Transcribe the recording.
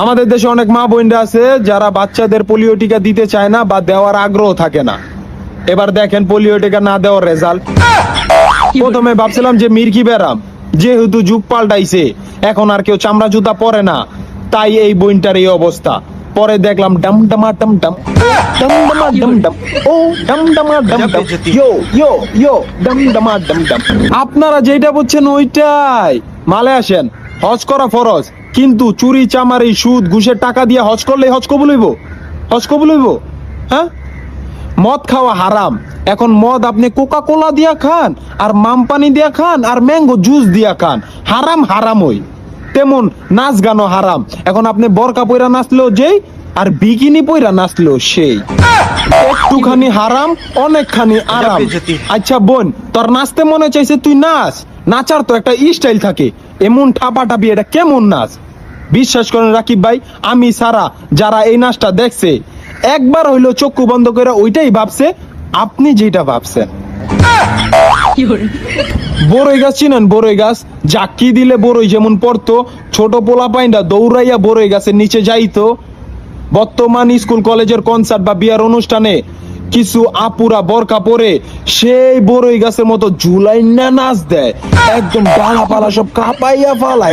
আমাদের দেশে অনেক মা বোনরা আছে যারা বাচ্চাদের পোলিও টিকা দিতে চায় না বা দেওয়ার আগ্রহ থাকে না। এবার দেখেন পোলিও টিকা না দেওয়ার রেজাল্ট। প্রথমে ভাবছিলাম যে মির্কি ব্যারাম, যেহেতু যুগ পাল্টাইছে এখন আর কেউ চামড়া জুতা পরে না, তাই এই বইনটার এই অবস্থা। পরে দেখলাম ডাম ডামা ডাম ডাম, ডাম ডামা ডাম ডাম, ও ডাম ডামা ডাম ডাম, ইয়ো ইয়ো ইয়ো ডাম ডামা ডাম ডাম। আপনারা যেটা বুঝছেন ওইটাই। মালে আসেন, হজ করা ফরজ, কিন্তু চুরি চামারি সুদ ঘুষের টাকা দিয়ে হজ করলে হজ কবুল হইব? হজ কবুল হইব? হ্যাঁ? মদ খাওয়া হারাম। এখন মদ আপনি কোকা কোলা দিয়া খান, আর মাম পানি দিয়া খান, আর ম্যাঙ্গো জুস দিয়া খান, হারাম হারামই। তেমন নাচ গানও হারাম। এখন আপনি বরকা পইরা নাচলেও যেই, আর বিকিনি পইরা নাচলেও সেই। একটুখানি হারাম, অনেকখানি আরাম। আচ্ছা বোন, তোর নাচতে মনে চাইছে, তুই নাচ। নাচার তো একটা স্টাইল থাকে, এমন ঠাপা ঠাপি, এটা কেমন নাচ? বিশ্বাস করেন রাকিব ভাই, আমি সারা যারা এই নাচটা দেখছে একবার হইলো চক্ষু বন্ধ করে ওইটাই ভাবছে আপনি যেটা ভাবছেন। বড়ই গাছ চিনেন? বড়ই গাছ জাকি দিলে বড়ই যেমন পড়তো, ছোট পোলা পাইন্ডা দৌড়াইয়া বড়ই গাছের নিচে যাইতো। বর্তমান স্কুল কলেজের কনসার্ট বা বিয়ার অনুষ্ঠানে কিছু আপুরা বরকা পরে সেই বড়ই গাছের মতো ঝুলাইনা নাচ দেয়, একদম ডালা পালা সব কাঁপাইয়া ফালায়।